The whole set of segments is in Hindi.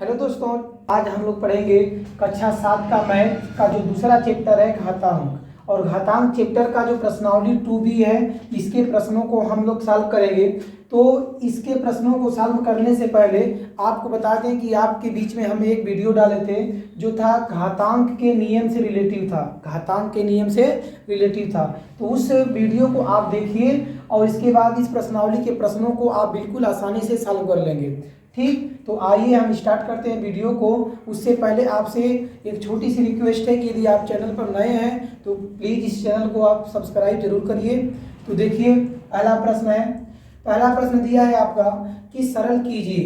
हेलो दोस्तों, आज हम लोग पढ़ेंगे कक्षा 7 का मैथ का जो दूसरा चैप्टर है घातांक। और घातांक चैप्टर का जो प्रश्नावली 2B है, इसके प्रश्नों को हम लोग सॉल्व करेंगे। तो इसके प्रश्नों को सॉल्व करने से पहले आपको बता दें कि आपके बीच में हम एक वीडियो डाले थे जो था घातांक के नियम से रिलेटिव था। घातांक के नियम से रिलेटिव था, तो उस वीडियो को आप देखिए और इसके बाद इस प्रश्नावली के प्रश्नों को आप बिल्कुल आसानी से सॉल्व कर लेंगे। ठीक, तो आइए हम स्टार्ट करते हैं वीडियो को। उससे पहले आपसे एक छोटी सी रिक्वेस्ट है कि यदि आप चैनल पर नए हैं तो प्लीज़ इस चैनल को आप सब्सक्राइब जरूर करिए। तो देखिए, पहला प्रश्न है। पहला प्रश्न दिया है आपका कि सरल कीजिए।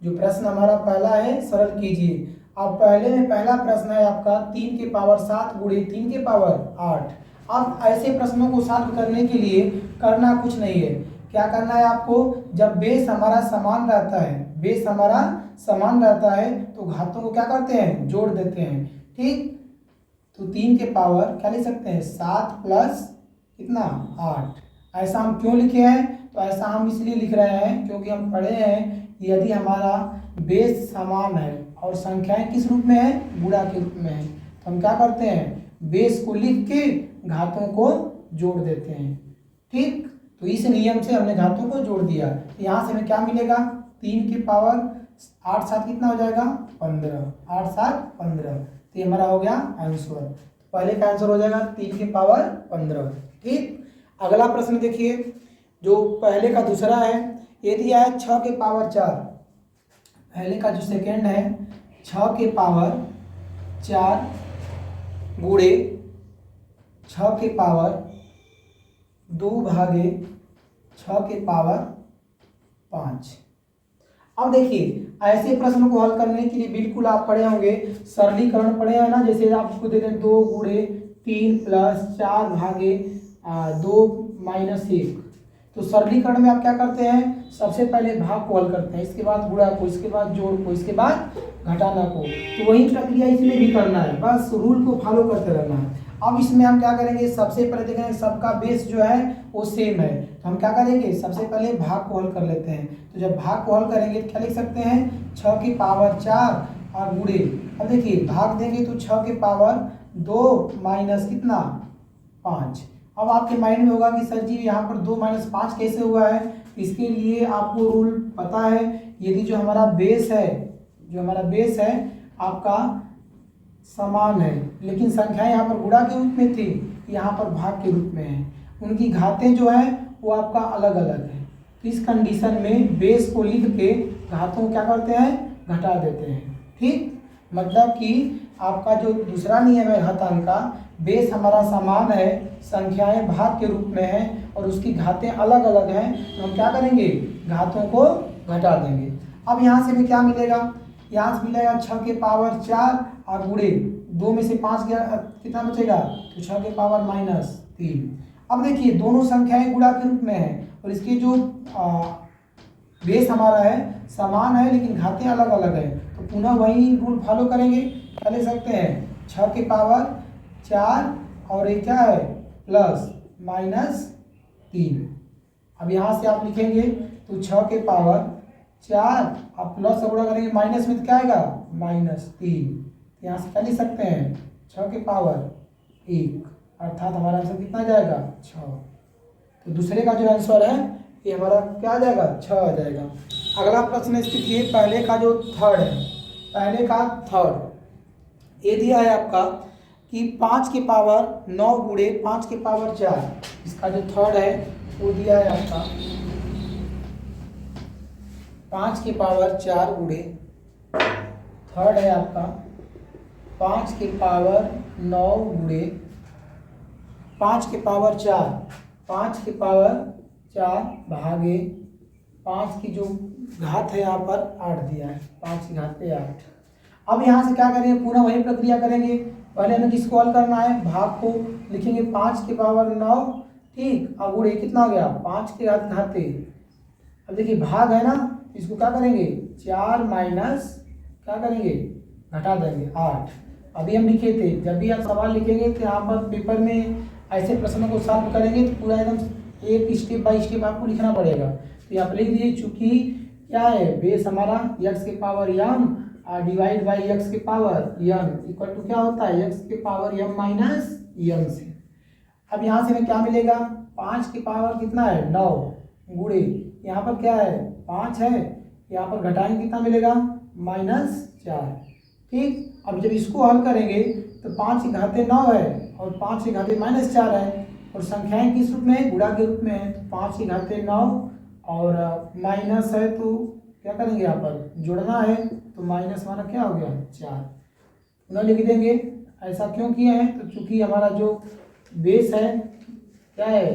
जो प्रश्न हमारा पहला है, सरल कीजिए। अब पहला प्रश्न है आपका 3 की पावर 7 गुणे 3 की पावर 8। अब ऐसे प्रश्नों को सॉल्व करने के लिए करना कुछ नहीं है। क्या करना है आपको, जब बेस हमारा समान रहता है, बेस हमारा समान रहता है तो घातों को क्या करते हैं, जोड़ देते हैं। ठीक, तो 3 के पावर क्या लिख सकते हैं, 7 प्लस कितना 8। ऐसा हम क्यों लिखे हैं, तो ऐसा हम इसलिए लिख रहे हैं क्योंकि हम पढ़े हैं यदि हमारा बेस समान है और संख्याएं किस रूप में है, गुणा के रूप में है, तो हम क्या करते हैं, बेस को लिख के घातों को जोड़ देते हैं। ठीक, तो इस नियम से हमने घातों को जोड़ दिया। तो यहाँ से हमें क्या मिलेगा, 3 की पावर 8 7 कितना हो जाएगा, 15। 8 7 15, तो ये हमारा हो गया आंसर। पहले का आंसर हो जाएगा 3 की पावर 15। ठीक, अगला प्रश्न देखिए, जो पहले का दूसरा है। ये दिया है 6 के पावर 4। पहले का जो सेकेंड है 6 के पावर 4 गुणे 6 के पावर 2 भागे 6 के पावर 5। अब देखिए, ऐसे प्रश्न को हल करने के लिए बिल्कुल आप पढ़े होंगे, सरलीकरण पढ़े हैं ना। जैसे आपको दे दें 2 गुणे 3 प्लस 4 भागे 2 माइनस 1। तो सरलीकरण में आप क्या करते हैं, सबसे पहले भाग को हल करते हैं, इसके बाद गुणा को, इसके बाद जोड़ को, इसके बाद घटाना को। तो वही प्रक्रिया इसमें भी करना है, बस रूल को फॉलो करते रहना है। अब इसमें हम क्या करेंगे, सबसे पहले देखेंगे सबका बेस जो है वो सेम है, तो हम क्या करेंगे, सबसे पहले भाग को हल कर लेते हैं। तो जब भाग को हल करेंगे तो क्या लिख सकते हैं, 6 की पावर 4 और गुणे। अब देखिए, भाग देंगे तो 6 के पावर 2 माइनस कितना 5। अब आपके माइंड में होगा कि सर जी यहाँ पर 2 माइनस 5 कैसे हुआ है। इसके लिए आपको रूल पता है, यदि जो हमारा बेस है, जो हमारा बेस है आपका समान है, लेकिन संख्याएं यहाँ पर गुणा के रूप में थी, यहाँ पर भाग के रूप में है, उनकी घातें जो है वो आपका अलग अलग है। तो इस कंडीशन में बेस को लिख के घातों को क्या करते हैं, घटा देते हैं। ठीक, मतलब कि आपका जो दूसरा नियम है घातांक का, बेस हमारा समान है, संख्याएं भाग के रूप में है और उसकी घातें अलग अलग हैं, तो हम क्या करेंगे, घातों को घटा देंगे। अब यहाँ से हमें क्या मिलेगा, यहाँ से मिलेगा 6 के पावर 4 और गुणे 2 में से 5 गया, कितना बचेगा, तो 6 के पावर माइनस 3। अब देखिए, दोनों संख्याएं गुणा के रूप में है और इसकी जो बेस हमारा है समान है लेकिन घातें अलग अलग है, तो पुनः वही रूल फॉलो करेंगे। क्या ले सकते हैं, 6 के पावर 4 और एक क्या है प्लस माइनस 3। अब यहाँ से आप लिखेंगे तो 6 के पावर 4 अब प्लस से गुणा करेंगे, माइनस में तो क्या आएगा, माइनस 3। यहाँ से क्या लिख सकते हैं, 6 के पावर 1, अर्थात हमारा आंसर कितना जाएगा, 6। तो दूसरे का जो आंसर है ये हमारा क्या आ जाएगा, 6 आ जाएगा। अगला प्रश्न देखिए, पहले का जो थर्ड है, पहले का थर्ड ये दिया है आपका कि 5 के पावर 9 गुणे 5 के पावर 4। इसका जो थर्ड है वो दिया है आपका 5 के पावर 4 गुणे, थर्ड है आपका 5 के पावर 9 गुणे 5 के पावर 4, 5 के पावर 4 भागे 5 की जो घात है यहाँ पर 8 दिया है, 5 की घात पे 8। अब यहाँ से क्या करेंगे, पूरा वही प्रक्रिया करेंगे। पहले हमें किसको हल करना है, भाग को लिखेंगे 5 के पावर 9। ठीक, अब गुणे कितना हो गया, 5 के घाते। अब देखिए भाग है ना, इसको क्या करेंगे, 4 माइनस क्या करेंगे, घटा देंगे 8। अभी हम लिखे थे, जब भी आप सवाल लिखेंगे तो यहाँ पर पेपर में ऐसे प्रश्नों को सॉल्व करेंगे तो पूरा एकदम एक स्टेप बाय स्टेप आपको लिखना पड़ेगा। तो यहाँ पर लिख दीजिए, चूंकि क्या है, बेस हमारा x के power m divide by x के पावर n इक्वल टू क्या होता है, x के पावर m माइनस n से। अब यहाँ से हमें क्या मिलेगा, 5 की पावर कितना है 9 गुणे यहाँ पर क्या है 5 है, यहाँ पर घटाएंगे कितना मिलेगा -4। ठीक, अब जब इसको हल करेंगे तो 5 की घाते 9 है और 5 की घाते -4 है और संख्याएं किस रूप में है, गुणा के रूप में है। तो 5 की घाते 9 और माइनस है तो क्या करेंगे यहाँ पर जोड़ना है, तो माइनस हमारा क्या हो गया 4, पुनः लिख देंगे। ऐसा क्यों किए हैं, तो चूंकि हमारा जो बेस है क्या है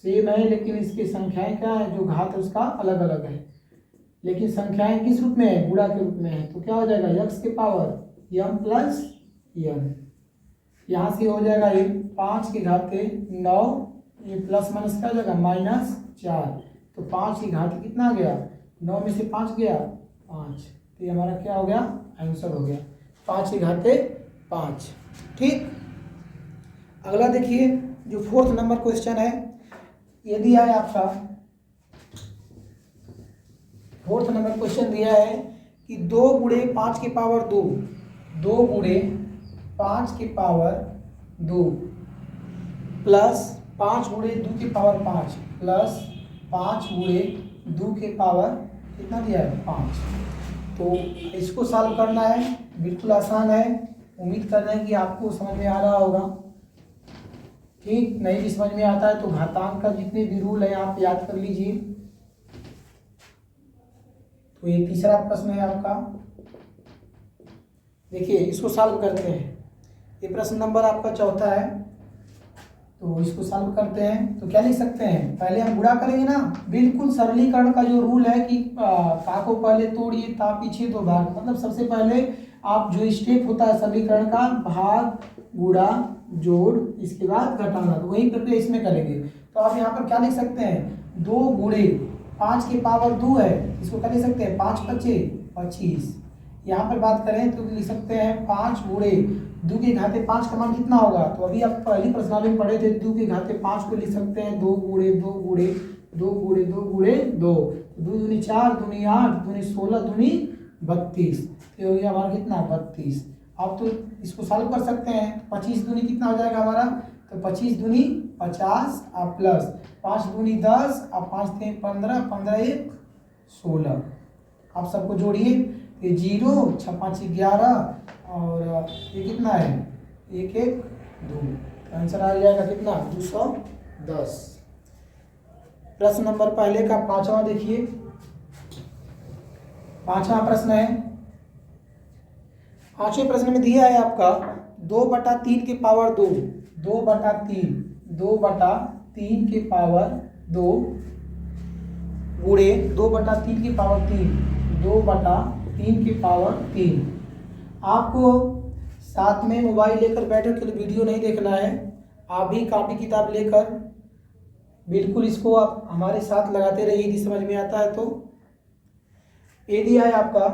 सेम है, लेकिन इसकी संख्याएं क्या है, जो घात है उसका अलग अलग है, लेकिन संख्याएं किस रूप में है, गुणा के रूप में है। तो क्या हो जाएगा x के पावर m प्लस n, यहाँ से हो जाएगा ये 5 की घाते 9, ये प्लस माइनस क्या हो जाएगा -4, तो 5 की घाते कितना आ गया 9 में से 5 गया 5, तो ये हमारा क्या हो गया आंसर हो गया 5 की घाते 5। ठीक, अगला देखिए जो 4th नंबर क्वेश्चन है, ये दिया है आपका 4th नंबर क्वेश्चन दिया है कि 2 गुणे 5 की पावर 2, 2 गुणे 5 की पावर 2 प्लस 5 गुणे 2 की पावर 5 प्लस 5 गुणे 2 की पावर कितना दिया है 5। तो इसको सॉल्व करना है, बिल्कुल आसान है, उम्मीद कर रहे हैं कि आपको समझ में आ रहा होगा। ठीक, नहीं भी समझ में आता है तो घातांक का जितने भी रूल है आप याद कर लीजिए। तो ये तीसरा प्रश्न है आपका, देखिए इसको सॉल्व करते हैं। ये प्रश्न नंबर आपका 4था है, तो इसको सॉल्व करते हैं। तो क्या लिख सकते हैं, पहले हम गुणा करेंगे ना, बिल्कुल सरलीकरण का जो रूल है कि का को पहले तोड़िए ता पीछे दो भाग, मतलब सबसे पहले आप जो स्टेप होता है सरलीकरण का, भाग गुणा जोड़ इसके बाद घटाना, तो वही प्रक्रिया इसमें करेंगे। तो आप यहाँ पर क्या लिख सकते हैं, 2 गुणे 5 की पावर 2 है, इसको क्या लिख सकते हैं 5 पच्चे 25। यहाँ पर बात करें तो लिख सकते हैं 5 गुणे 2 के घाते 5 का मान कितना होगा, तो अभी आप पहली प्रश्नावली में पढ़े थे 2 के घाते 5 को लिख सकते हैं 2 गुणे 2 गुणे 2 गुणे 2 गुणे 2, 2 दूनी 4 दूनी 8 दूनी 16 दूनी 32, तो हो गया हमारा कितना 32। अब तो इसको सॉल्व कर सकते हैं, 25 दूनी कितना हो जाएगा हमारा, तो 25 दूनी 50 और प्लस 5 दूनी 10 और 5 3 15 15 1 16। आप सबको जोड़िए, ये 0 6 5 11 और ये कितना है 1 1 2, आंसर आ जाएगा कितना 210। प्रश्न नंबर पहले का 5वां देखिए, 5वां प्रश्न है। 5वें प्रश्न में दिया है आपका 2/3 की पावर 2, 2/3 2/3 की पावर 2 गुणे 2/3 की पावर 3, 2/3 की पावर 3। आपको साथ में मोबाइल लेकर बैठे के लिए वीडियो नहीं देखना है, आप भी कॉपी किताब लेकर बिल्कुल इसको आप हमारे साथ लगाते रहिए यदि समझ में आता है तो। ये दिया है आपका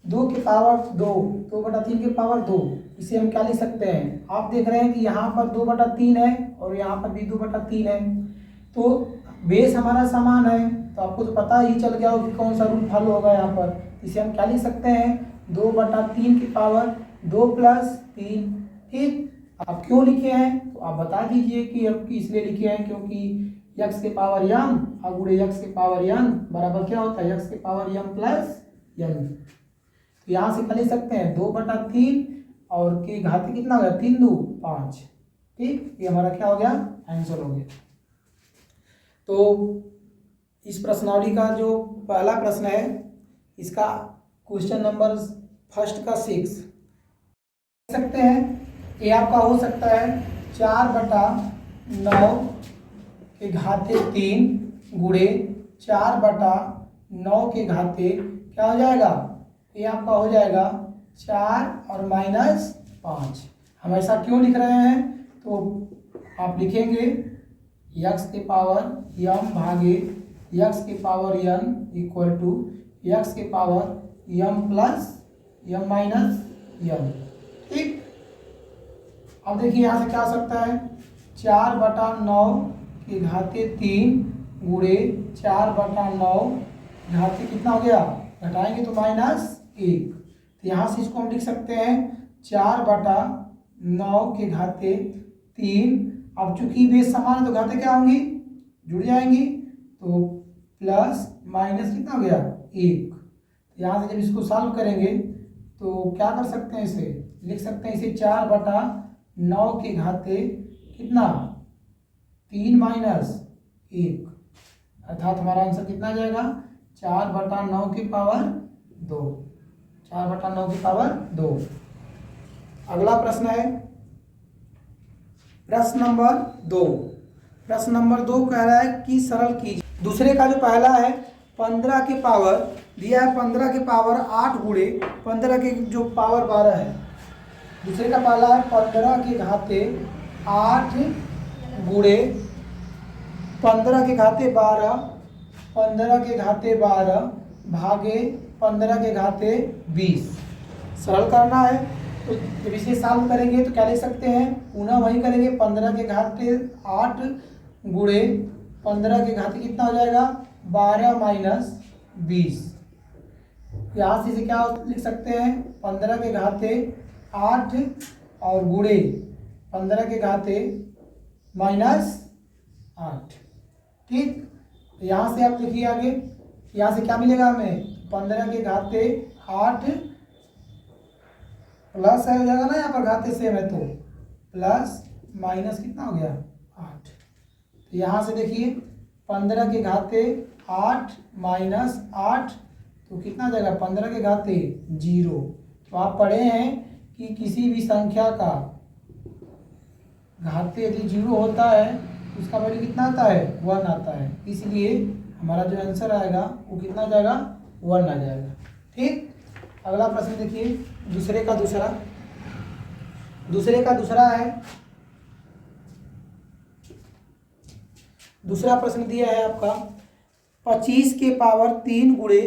2 की पावर 2, 2/3 की पावर 2, इसे हम क्या लिख सकते हैं, आप देख रहे हैं कि यहाँ पर 2/3 है और यहाँ पर भी 2/3 है, तो बेस हमारा समान है, तो आपको तो पता ही चल गया हो कि कौन सा रूल फॉलो होगा यहाँ पर। इसे हम क्या लिख सकते हैं 2/3 की पावर 2 प्लस 3। ठीक, आप क्यों लिखे हैं तो आप बता दीजिए कि हम इसलिए लिखे हैं क्योंकि x के पावर m और गुणे x के पावर n बराबर क्या होता है x के पावर m प्लस n। तो यहाँ से क्या लिख सकते हैं 2/3 और के घाते कितना हो गया 3 2 5। ठीक, ये हमारा क्या हो गया आंसर हो गया। तो इस प्रश्नावली का जो पहला प्रश्न है इसका क्वेश्चन नंबर फर्स्ट का 6 सकते हैं। ये आपका हो सकता है 4/9 के घाते 3 गुणे 4/9 के घाते क्या हो जाएगा, ये आपका हो जाएगा 4 और -5। हम ऐसा क्यों लिख रहे हैं तो आप लिखेंगे x के पावर m भागे x के power n equal to x के power m plus m minus n। ठीक, अब देखिए यहाँ से क्या आ सकता है 4/9 के घाते 3 गुणे 4/9 घाते कितना हो गया, घटाएंगे तो -1। तो यहाँ से इसको हम लिख सकते हैं 4/9 के घाते 3। अब चूंकि बेस समान है तो घाते क्या होंगी, जुड़ जाएंगी, तो प्लस माइनस कितना हो गया 1। यहाँ से जब इसको सॉल्व करेंगे तो क्या कर सकते हैं, इसे लिख सकते हैं, इसे 4/9 के घाते कितना 3 - 1, अर्थात हमारा आंसर कितना आ जाएगा 4/9 की पावर 2। 4/9 की पावर 2। अगला प्रश्न है प्रश्न नंबर 2। प्रश्न नंबर 2 कह रहा है कि सरल कीजिए। दूसरे का जो पहला है 15 के पावर दिया है, 15 के पावर 8 गुणे 15 के जो पावर 12 है। दूसरे का पहला है 15 के घाते 8 गुणे 15 के घाते 12, 15 के घाते 12 भागे 15 के घाते 20। सरल करना है तो जब इसे सॉल्व करेंगे तो क्या लिख सकते हैं, पुनः वही करेंगे, 15 के घाते 8 गुणे 15 के घाते कितना हो जाएगा 12 - 20। यहाँ से इसे क्या लिख सकते हैं, 15 के घाते 8 और गुणे 15 के घाते -8। ठीक, यहाँ से आप लिखिए आगे, यहाँ से क्या मिलेगा हमें 15 के घाते 8 प्लस है हो जाएगा ना, यहाँ पर घाते सेम है तो प्लस माइनस कितना हो गया 8। तो यहाँ से देखिए 15 के घाते 8 - 8 तो कितना आ जाएगा 15 के घाते 0। तो आप पढ़े हैं कि किसी भी संख्या का घाते यदि 0 होता है उसका वैल्यू कितना आता है 1 आता है, इसलिए हमारा जो आंसर आएगा वो कितना आ जाएगा 1 आ जाएगा। ठीक, अगला प्रश्न देखिए, दूसरे का दूसरा है, दूसरा प्रश्न दिया है आपका 25 के पावर 3 गुणे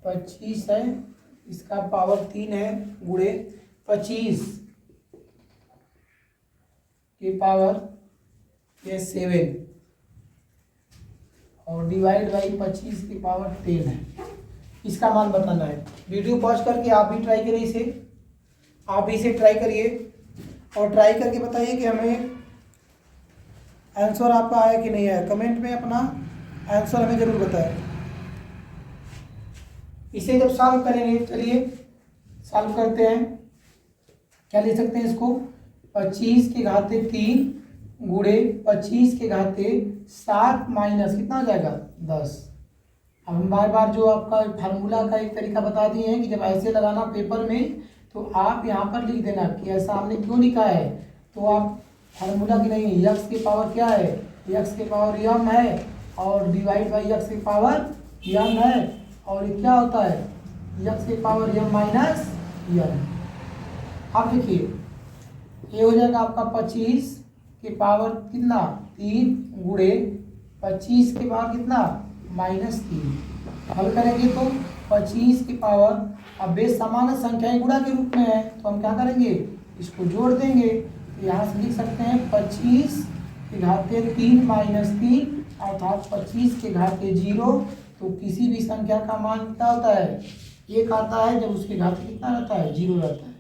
25 है, इसका पावर 3 है, गुणे 25 के पावर ये 7 और डिवाइड बाई 25 की पावर 10 है। इसका मान बताना है। वीडियो पॉज करके आप भी ट्राई करिए, आप भी इसे ट्राई करिए और ट्राई करके बताइए कि हमें आंसर आपका आया कि नहीं आया। कमेंट में अपना आंसर हमें ज़रूर बताएं। इसे जब सॉल्व करेंगे, चलिए सॉल्व करते हैं। क्या ले सकते हैं इसको, 25 के घाते 3 गुणे 25 के घाते 7 माइनस कितना हो जाएगा 10। अब हम बार बार जो आपका फार्मूला का एक तरीका बता दिए हैं कि जब ऐसे लगाना पेपर में तो आप यहाँ पर लिख देना कि ऐसा हमने क्यों लिखा है। तो आप फार्मूला की नहीं, यक्स की पावर क्या है, यक्स की पावर यम है और डिवाइड बाई यक्स की पावर यम है, और ये क्या होता है यक्स की पावर यम माइनस यम। अब देखिए ये हो जाएगा आपका 25 के पावर कितना 3 गुणे 25 के पावर कितना -3। हल करेंगे तो 25 की पावर, अब बेस समान संख्याएं गुणा के रूप में है तो हम क्या करेंगे इसको जोड़ देंगे। तो यहाँ से लिख सकते हैं 25 के घाते 3 - 3 अर्थात 25 के घाते 0। तो किसी भी संख्या का मान कितना होता है 1 आता है जब उसके घाते कितना रहता है 0 रहता है।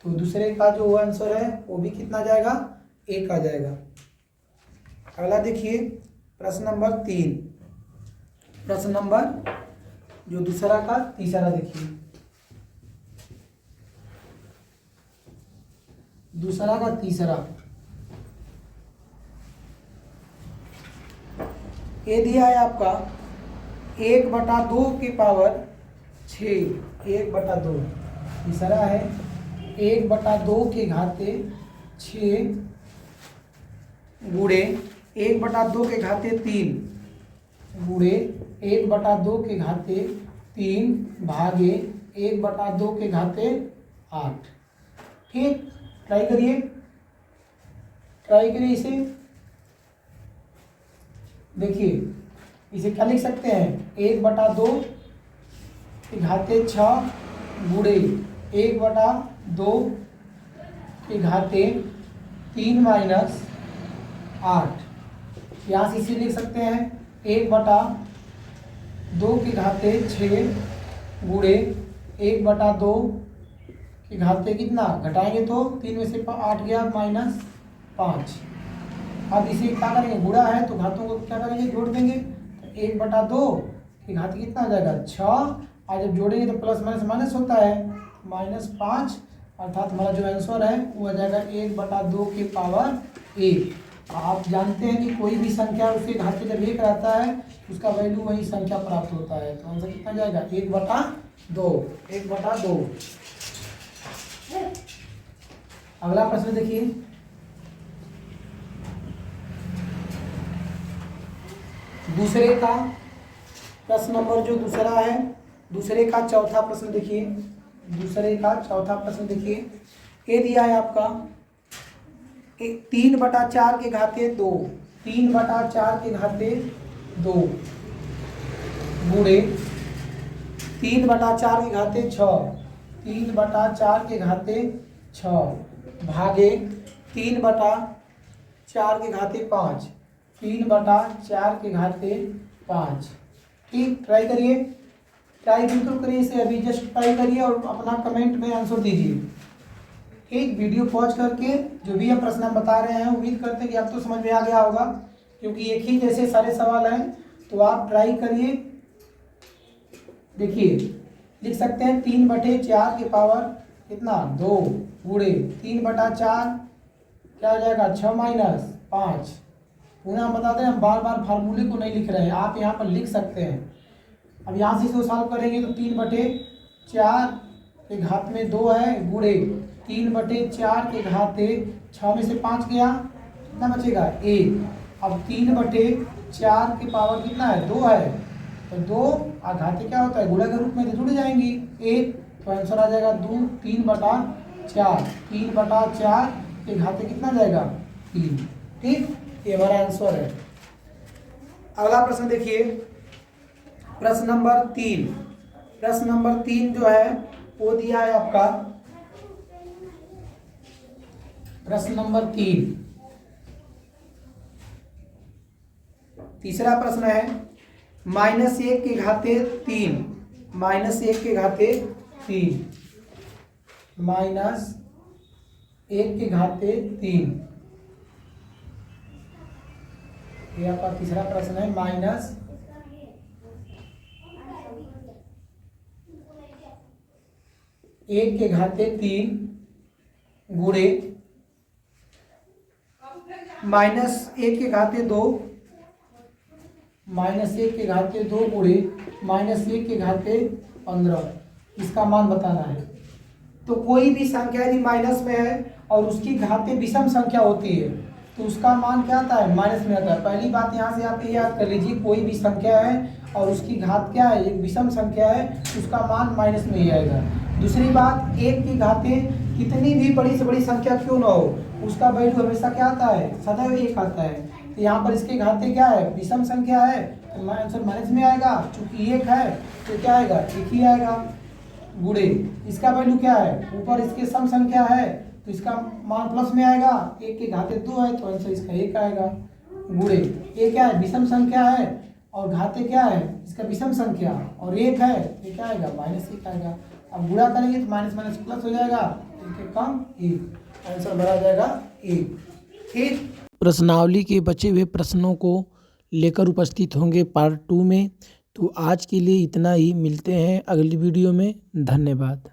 तो दूसरे का जो आंसर है वो भी कितना जाएगा 1 आ जाएगा। अगला देखिए प्रश्न नंबर 3। प्रश्न नंबर जो दूसरा का तीसरा देखिए, दूसरा का तीसरा ये दिया है आपका 1/2 के पावर 6, 1/2। तीसरा है 1/2 के घाते 6 गुणे 1/2 के घाते 3 गुणे 1/2 के घाते 3 भागे 1/2 के घाते 8। ठीक, ट्राई करिए इसे। देखिए इसे क्या लिख सकते हैं 1/2 के घाते 6 गुणे 1/2 के घाते 3 माइनस 8। यहाँ से इसे लिख सकते हैं 1/2 2 की घाते 6 गुणे 1/2 की घाते कितना घटाएंगे तो 3 में से 8 गया -5। अब इसे क्या करेंगे, गुणा है तो घातों को क्या करेंगे, जोड़ देंगे। तो 1/2 की घात कितना आ जाएगा 6, और जब जोड़ेंगे तो प्लस माइनस माइनस होता है, -5, अर्थात हमारा जो आंसर है वो आ जाएगा 1/2 की पावर 1। आप जानते हैं कि कोई भी संख्या उसके घाते जब 1 रहता है उसका वैल्यू वही संख्या प्राप्त होता है। तो आंसर कितना जाएगा 1/2। 1/2। अगला प्रश्न देखिए, दूसरे का प्रश्न नंबर जो दूसरा है, दूसरे का चौथा प्रश्न देखिए। दूसरे का चौथा प्रश्न देखिए, ये दिया है आपका 3/4 के घाते 2, 3/4 के घाते 2 गुणे 3/4 के घाते 6, 3/4 के घाते 6 भागे 3/4 के घाते 5, 3/4 के घाते 5। ठीक, ट्राई करिए, ट्राई बिल्कुल करिए इसे, अभी जस्ट ट्राई करिए और अपना कमेंट में आंसर दीजिए। एक वीडियो पॉज करके जो भी हम प्रश्न हम बता रहे हैं उम्मीद करते हैं कि आपको समझ में आ गया होगा, क्योंकि एक ही जैसे सारे सवाल हैं। तो आप ट्राई करिए। देखिए लिख सकते हैं 3/4 के पावर कितना 2 गुणे 3/4 क्या हो जाएगा 6 - 5। पुनः हम बताते हैं, हम बार बार फार्मूले को नहीं लिख रहे हैं, आप यहाँ पर लिख सकते हैं। अब यहाँ से इसको सॉल्व करेंगे तो 3/4 के घात में 2 है गुणे 3/4 के घाते 6 में से 5 गया, कितना बचेगा 1। अब 3/4 के पावर कितना है 2 है, तो 2 और घाते क्या होता है गुणा के रूप में तो जुड़ जाएंगी 1। तो आंसर आ जाएगा 3/4। 3/4 के घाते कितना जाएगा 3। ठीक, ये हमारा आंसर है। अगला प्रश्न देखिए, प्रश्न नंबर 3। प्रश्न नंबर 3 जो है वो दिया है आपका, प्रश्न नंबर 3, तीसरा प्रश्न है -1 के घाते 3, -1 के घाते 3, -1 के घाते 3। ये आपका तीसरा प्रश्न है, -1 के घाते 3 गुणे -1 के घाते 2, -1 के घाते 2 गुणे -1 के घाते 15। इसका मान बताना है। तो कोई भी संख्या यदि माइनस में है और उसकी घाते विषम संख्या होती है तो उसका मान क्या आता है माइनस में आता है। पहली बात यहाँ से आप ये याद कर लीजिए, कोई भी संख्या है और उसकी घात क्या है एक विषम संख्या है, उसका मान माइनस में ही आएगा। दूसरी बात, 1 की घाते कितनी भी बड़ी से बड़ी संख्या क्यों ना हो उसका वैल्यू हमेशा क्या आता है सदैव 1 आता है। तो यहाँ पर इसके घाते क्या है विषम संख्या है तो आंसर माइनस में आएगा, चूंकि 1 है तो क्या आएगा 1 ही आएगा। गुणे इसका वैल्यू क्या है ऊपर इसके सम संख्या है तो इसका मान प्लस में आएगा, 1 के घाते 2 है तो आंसर इसका 1 आएगा। गुणे ये क्या है विषम संख्या है और घाते क्या है इसका विषम संख्या और 1 है ये क्या आएगा -1 आएगा। अब गुणा करेंगे तो माइनस माइनस प्लस हो जाएगा, 1 के कम 1, आंसर बना जाएगा 1। ठीक, प्रश्नावली के बचे हुए प्रश्नों को लेकर उपस्थित होंगे पार्ट 2 में। तो आज के लिए इतना ही, मिलते हैं अगली वीडियो में। धन्यवाद।